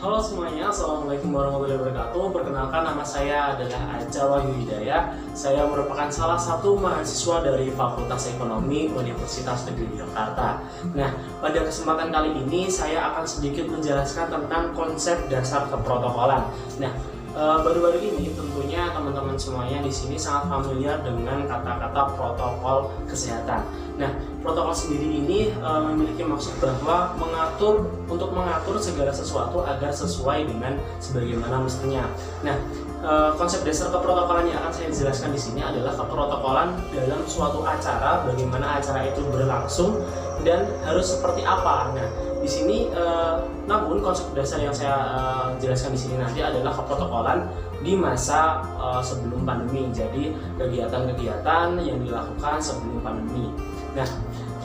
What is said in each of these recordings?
Halo semuanya, Assalamualaikum warahmatullahi wabarakatuh. Perkenalkan, nama saya adalah Aca Wahyu Hidayah. Saya merupakan salah satu mahasiswa dari Fakultas Ekonomi Universitas Negeri Yogyakarta. Nah, pada kesempatan kali ini saya akan sedikit menjelaskan tentang konsep dasar keprotokolan. Nah, baru-baru ini tentunya teman-teman semuanya di sini sangat familiar dengan kata-kata protokol kesehatan. Nah, protokol sendiri ini memiliki maksud bahwa untuk mengatur segala sesuatu agar sesuai dengan sebagaimana mestinya. Nah, konsep dasar keprotokolan yang akan saya jelaskan di sini adalah keprotokolan dalam suatu acara, bagaimana acara itu berlangsung dan harus seperti apa. Nah, di sini namun konsep dasar yang saya jelaskan di sini nanti adalah keprotokolan di masa sebelum pandemi. Jadi kegiatan-kegiatan yang dilakukan sebelum pandemi. Nah,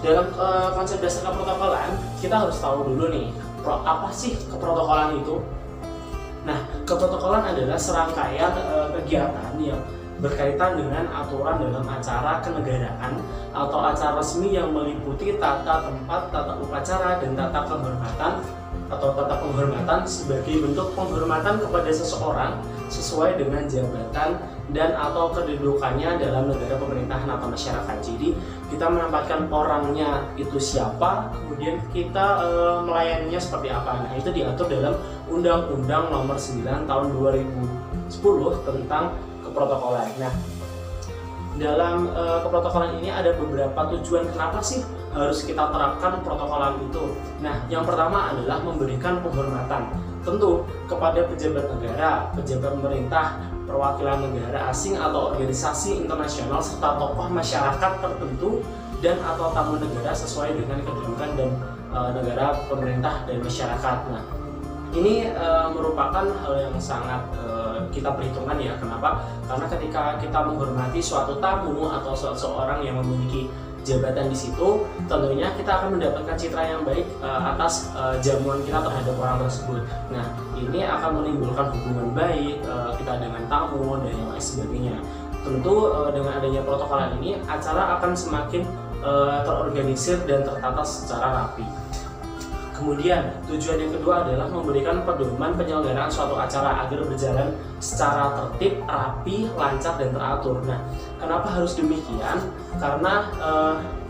dalam konsep dasar keprotokolan kita harus tahu dulu nih apa sih keprotokolan itu. Nah, keprotokolan adalah serangkaian kegiatan yang berkaitan dengan aturan dalam acara kenegaraan atau acara resmi yang meliputi tata tempat, tata upacara, dan tata penghormatan sebagai bentuk penghormatan kepada seseorang sesuai dengan jabatan dan atau kedudukannya dalam negara, pemerintahan atau masyarakat. Jadi kita menempatkan orangnya itu siapa, kemudian kita melayaninya seperti apa. Nah, itu diatur dalam Undang-Undang Nomor 9 Tahun 2010 tentang keprotokolan. Nah, dalam keprotokolan ini ada beberapa tujuan kenapa sih harus kita terapkan protokolan itu. Nah, yang pertama adalah memberikan penghormatan tentu kepada pejabat negara, pejabat pemerintah, perwakilan negara asing atau organisasi internasional serta tokoh masyarakat tertentu dan atau tamu negara sesuai dengan kedudukan dan negara, pemerintah, dan masyarakat. Nah, ini merupakan hal yang sangat kita perhitungkan ya. Kenapa? Karena ketika kita menghormati suatu tamu atau seseorang yang memiliki jabatan di situ, tentunya kita akan mendapatkan citra yang baik atas jamuan kita terhadap orang tersebut. Nah, ini akan menimbulkan hubungan baik kita dengan tamu dan yang lain sebagainya. Tentu dengan adanya protokolan ini, acara akan semakin terorganisir dan tertata secara rapi. Kemudian tujuan yang kedua adalah memberikan pedoman penyelenggaraan suatu acara agar berjalan secara tertib, rapi, lancar, dan teratur. Nah, kenapa harus demikian? Karena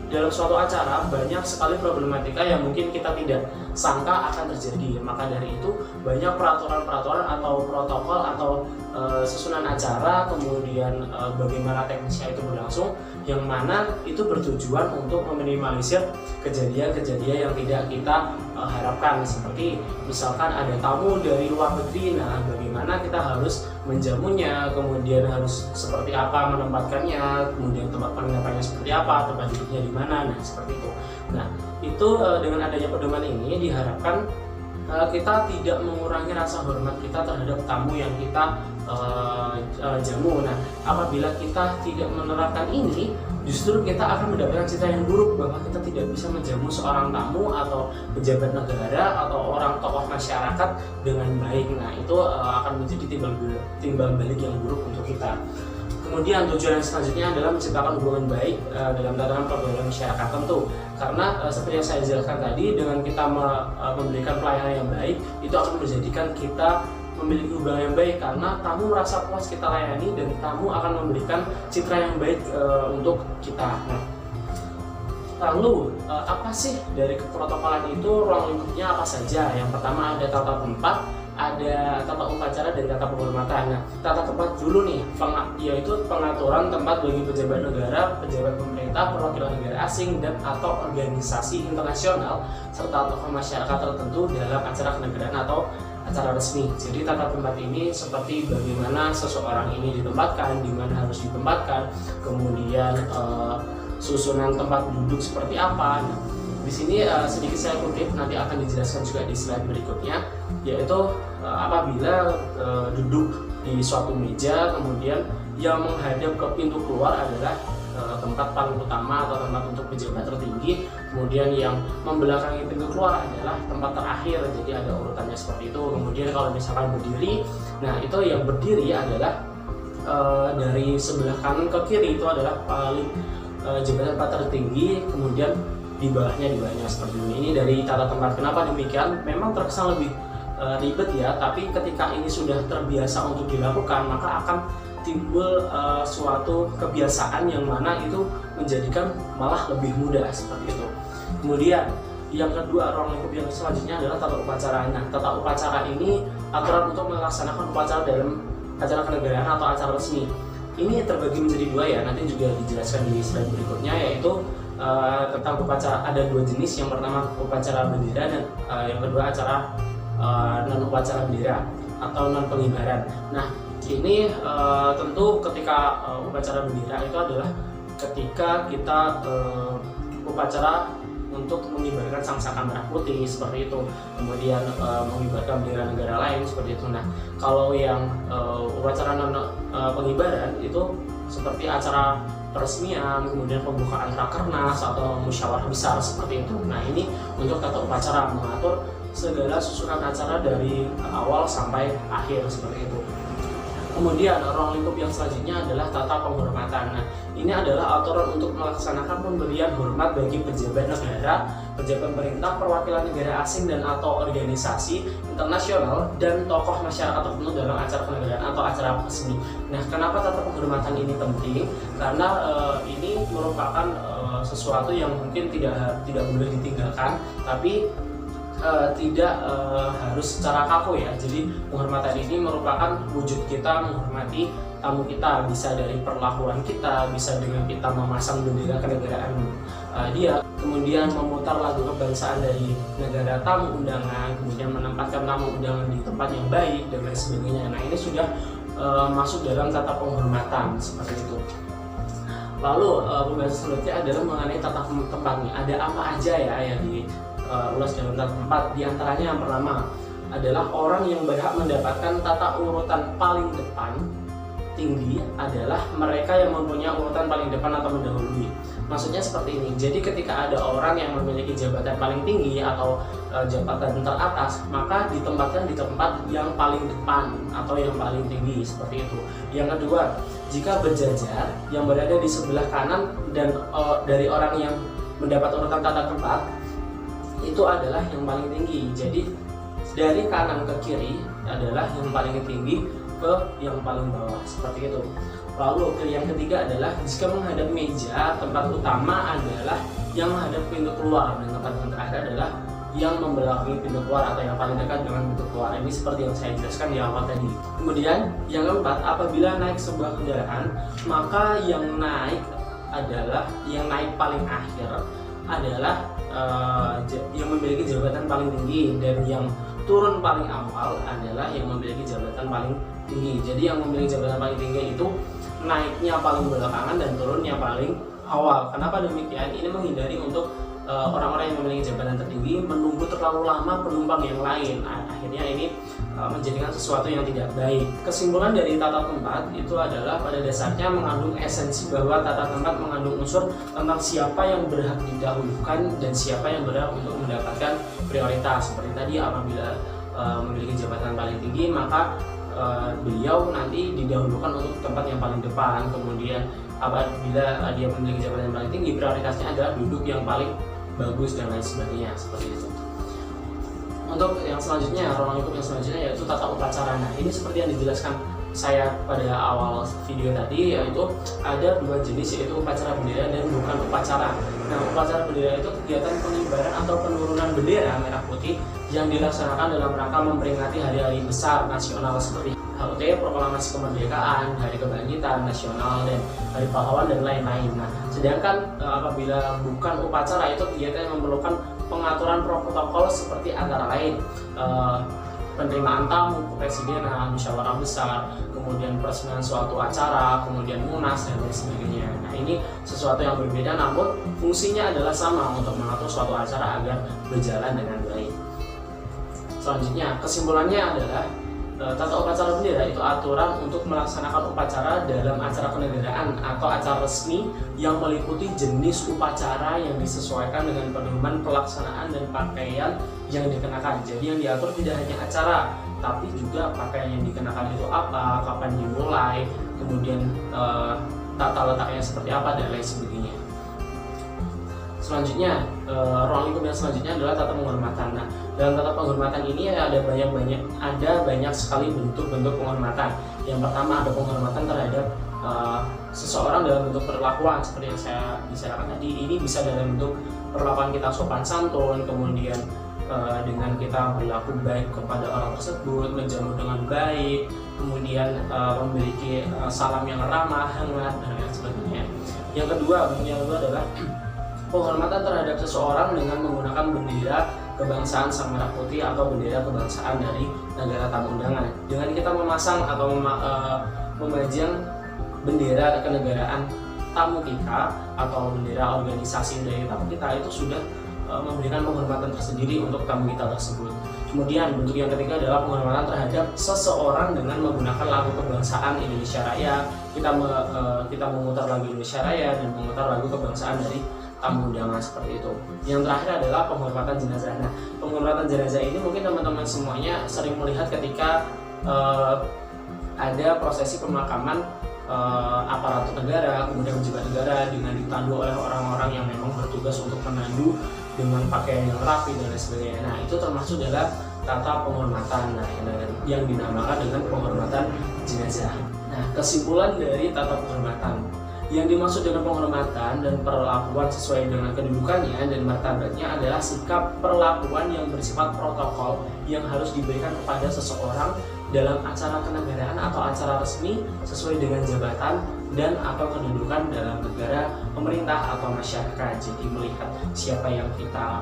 dalam suatu acara banyak sekali problematika yang mungkin kita tidak sangka akan terjadi. Maka dari itu banyak peraturan-peraturan atau protokol atau susunan acara, kemudian bagaimana teknisnya itu berlangsung, yang mana itu bertujuan untuk meminimalisir kejadian-kejadian yang tidak kita harapkan. Seperti misalkan ada tamu dari luar negeri, nah bagaimana kita harus menjamunya, kemudian harus seperti apa menempatkannya, kemudian tempat penginapannya seperti apa, tempat duduknya di mana, nah seperti itu. Nah, itu dengan adanya pedoman ini diharapkan kita tidak mengurangi rasa hormat kita terhadap tamu yang kita jamu. Nah, apabila kita tidak menerapkan ini, justru kita akan mendapatkan citra yang buruk bahwa kita tidak bisa menjamu seorang tamu atau pejabat negara atau orang tokoh masyarakat dengan baik. Nah, itu akan menjadi timbal balik yang buruk untuk kita. Kemudian tujuan yang selanjutnya adalah menciptakan hubungan baik dalam tatanan pergaulan masyarakat tentu. Karena seperti yang saya jelaskan tadi, dengan kita memberikan pelayanan yang baik, itu akan menjadikan kita memiliki hubungan yang baik karena tamu merasa puas kita layani dan tamu akan memberikan citra yang baik untuk kita. Nah, lalu apa sih dari keprotokolan itu, ruang lingkupnya apa saja? Yang pertama ada tata tempat, ada tata upacara, dan tata penghormatan. Nah, tata tempat dulu nih, yaitu pengaturan tempat bagi pejabat negara, pejabat pemerintah, perwakilan negara asing, dan atau organisasi internasional serta tokoh masyarakat tertentu dalam acara kenegaraan atau acara resmi. Jadi tata tempat ini seperti bagaimana seseorang ini ditempatkan, di mana harus ditempatkan, kemudian susunan tempat duduk seperti apa. Nah, di sini sedikit saya kutip, nanti akan dijelaskan juga di slide berikutnya, yaitu apabila duduk di suatu meja, kemudian yang menghadap ke pintu keluar adalah tempat paling utama atau tempat untuk pejabat tertinggi, kemudian yang membelakangi pintu keluar adalah tempat terakhir, jadi ada urutannya seperti itu. Kemudian kalau misalkan berdiri, nah itu yang berdiri adalah dari sebelah kanan ke kiri itu adalah paling jabatan tertinggi, kemudian di bawahnya seperti ini. Ini dari tata tempat. Kenapa demikian? Memang terkesan lebih ribet ya, tapi ketika ini sudah terbiasa untuk dilakukan, maka akan timbul suatu kebiasaan yang mana itu menjadikan malah lebih mudah seperti itu. Kemudian yang kedua, ruang lingkup yang selanjutnya adalah tata upacara. Nah, tata upacara ini aturan untuk melaksanakan upacara dalam acara kenegaraan atau acara resmi. Ini terbagi menjadi dua ya, nanti juga dijelaskan di slide berikutnya, yaitu tentang upacara. Ada dua jenis, yang pertama upacara bendera dan yang kedua acara non upacara bendera atau non pengibaran. Nah, ini tentu ketika upacara bendera itu adalah ketika kita upacara untuk mengibarkan sangsaka merah putih seperti itu, kemudian mengibarkan bendera negara lain seperti itu. Nah, kalau yang upacara non pengibaran itu seperti acara peresmian, kemudian pembukaan rakernas atau musyawarah besar seperti itu. Nah, ini untuk tata upacara, mengatur segala susunan acara dari awal sampai akhir seperti itu. Kemudian ruang lingkup yang selanjutnya adalah tata penghormatan. Nah, ini adalah aturan untuk melaksanakan pemberian hormat bagi pejabat negara, pejabat pemerintah, perwakilan negara asing dan atau organisasi internasional dan tokoh masyarakat tertentu dalam acara kenegaraan atau acara resmi. Nah, kenapa tata penghormatan ini penting? Karena ini merupakan sesuatu yang mungkin tidak boleh ditinggalkan, tapi tidak harus secara kaku ya. Jadi penghormatan ini merupakan wujud kita menghormati tamu kita, bisa dari perlakuan kita, bisa dengan kita memasang bendera kenegaraan dia, kemudian memutar lagu kebangsaan dari negara tamu undangan, kemudian menempatkan tamu undangan di tempat yang baik dan lain sebagainya. Nah, ini sudah masuk dalam tata penghormatan seperti itu. Lalu pembahasan selanjutnya adalah mengenai tata tempat nih. Ada apa aja ya yang ulas dalam tata tempat. Di antaranya yang pertama adalah orang yang berhak mendapatkan tata urutan paling depan tinggi adalah mereka yang mempunyai urutan paling depan atau mendahului. Maksudnya seperti ini. Jadi ketika ada orang yang memiliki jabatan paling tinggi atau jabatan teratas, maka ditempatkan di tempat yang paling depan atau yang paling tinggi seperti itu. Yang kedua, jika berjajar yang berada di sebelah kanan dan dari orang yang mendapat urutan tata tempat itu adalah yang paling tinggi. Jadi dari kanan ke kiri adalah yang paling tinggi ke yang paling bawah seperti itu. Lalu yang ketiga adalah jika menghadap meja, tempat utama adalah yang menghadap pintu keluar, dan tempat yang terakhir adalah yang membelakangi pintu keluar atau yang paling dekat dengan pintu keluar. Ini seperti yang saya jelaskan di awal tadi. Kemudian yang keempat, apabila naik sebuah kendaraan, maka yang naik paling akhir adalah yang memiliki jabatan paling tinggi, dan yang turun paling awal adalah yang memiliki jabatan paling tinggi. Jadi yang memiliki jabatan paling tinggi itu naiknya paling belakangan dan turunnya paling awal. Kenapa demikian? Ini menghindari untuk orang-orang yang memiliki jabatan tertinggi menunggu terlalu lama penumpang yang lain. Akhirnya ini menjadikan sesuatu yang tidak baik. Kesimpulan dari tata tempat itu adalah pada dasarnya mengandung esensi bahwa tata tempat mengandung unsur tentang siapa yang berhak didahulukan dan siapa yang berhak untuk mendapatkan prioritas. Seperti tadi, apabila memiliki jabatan paling tinggi, maka beliau nanti didahulukan untuk tempat yang paling depan. Kemudian apabila dia memiliki jabatan yang paling tinggi, prioritasnya adalah duduk yang paling bagus dan lain sebagainya seperti itu. Untuk yang selanjutnya, ruang lingkup yang selanjutnya yaitu tata upacara. Nah, ini seperti yang dijelaskan saya pada awal video tadi, yaitu ada dua jenis, yaitu upacara bendera dan bukan upacara. Nah, upacara bendera itu kegiatan pengibaran atau penurunan bendera merah putih yang dilaksanakan dalam rangka memperingati hari-hari besar nasional seperti HUT, proklamasi kemerdekaan, hari kebangkitan nasional, dan hari pahlawan dan lain-lain. Nah, sedangkan apabila bukan upacara, itu kegiatan yang memerlukan pengaturan protokol seperti antara lain penerimaan tamu, kepresidenan, musyawarah besar, kemudian peresmian suatu acara, kemudian munas dan lain sebagainya. Nah, ini sesuatu yang berbeda, namun fungsinya adalah sama untuk mengatur suatu acara agar berjalan dengan baik. Selanjutnya, kesimpulannya adalah tata upacara bendera itu aturan untuk melaksanakan upacara dalam acara kenegaraan atau acara resmi yang meliputi jenis upacara yang disesuaikan dengan pedoman pelaksanaan dan pakaian yang dikenakan. Jadi yang diatur tidak hanya acara, tapi juga pakaian yang dikenakan itu apa, kapan dimulai, kemudian tata letaknya seperti apa, dan lain sebagainya. Selanjutnya, ruang lingkup yang selanjutnya adalah tata penghormatan. Nah, dalam tata penghormatan ini ada banyak sekali bentuk-bentuk penghormatan. Yang pertama ada penghormatan terhadap seseorang dalam bentuk perlakuan seperti yang saya bicarakan tadi. Ini bisa dalam bentuk perlakuan kita sopan santun, kemudian dengan kita berlaku baik kepada orang tersebut, menjamu dengan baik, kemudian memiliki salam yang ramah, hangat, dan lain sebagainya. Yang kedua adalah penghormatan terhadap seseorang dengan menggunakan bendera kebangsaan sang merah putih atau bendera kebangsaan dari negara tamu undangan. Dengan kita memasang atau memajang bendera kenegaraan tamu kita atau bendera organisasi dari tamu kita, itu sudah memberikan penghormatan tersendiri untuk tamu kita tersebut. Kemudian bentuk yang ketiga adalah penghormatan terhadap seseorang dengan menggunakan lagu kebangsaan Indonesia Raya. Kita memutar lagu Indonesia Raya dan memutar lagu kebangsaan dari tamu undangan seperti itu. Yang terakhir adalah penghormatan jenazah. Nah, penghormatan jenazah ini mungkin teman-teman semuanya sering melihat ketika ada prosesi pemakaman aparatur negara, kemudian pejabat negara dengan ditandu oleh orang-orang yang memang bertugas untuk menandu dengan pakaian yang rapi dan lain sebagainya. Nah, itu termasuk dalam tata penghormatan, yang dinamakan dengan penghormatan jenazah. Nah, kesimpulan dari tata penghormatan, yang dimaksud dengan penghormatan dan perlakuan sesuai dengan kedudukannya dan martabatnya adalah sikap perlakuan yang bersifat protokol yang harus diberikan kepada seseorang dalam acara kenegaraan atau acara resmi sesuai dengan jabatan dan atau kedudukan dalam negara, pemerintah atau masyarakat. Jadi melihat siapa yang kita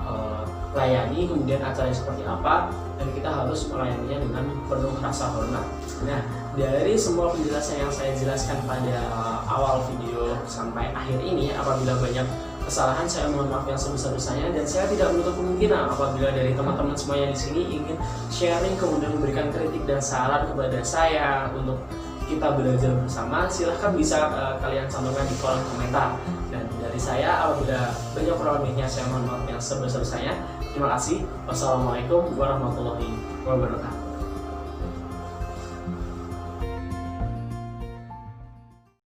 layani, kemudian acaranya seperti apa, dan kita harus melayaninya dengan penuh rasa hormat. Nah, dari semua penjelasan yang saya jelaskan pada awal video sampai akhir ini, apabila banyak kesalahan saya mohon maaf yang sebesar-besarnya, dan saya tidak menutup kemungkinan apabila dari teman-teman semuanya di sini ingin sharing kemudian memberikan kritik dan saran kepada saya untuk kita belajar bersama, silahkan bisa kalian cantumkan di kolom komentar. Dan dari saya, apabila banyak kurang lebihnya saya mohon maaf yang sebesar-besarnya. Terima kasih. Wassalamualaikum warahmatullahi wabarakatuh.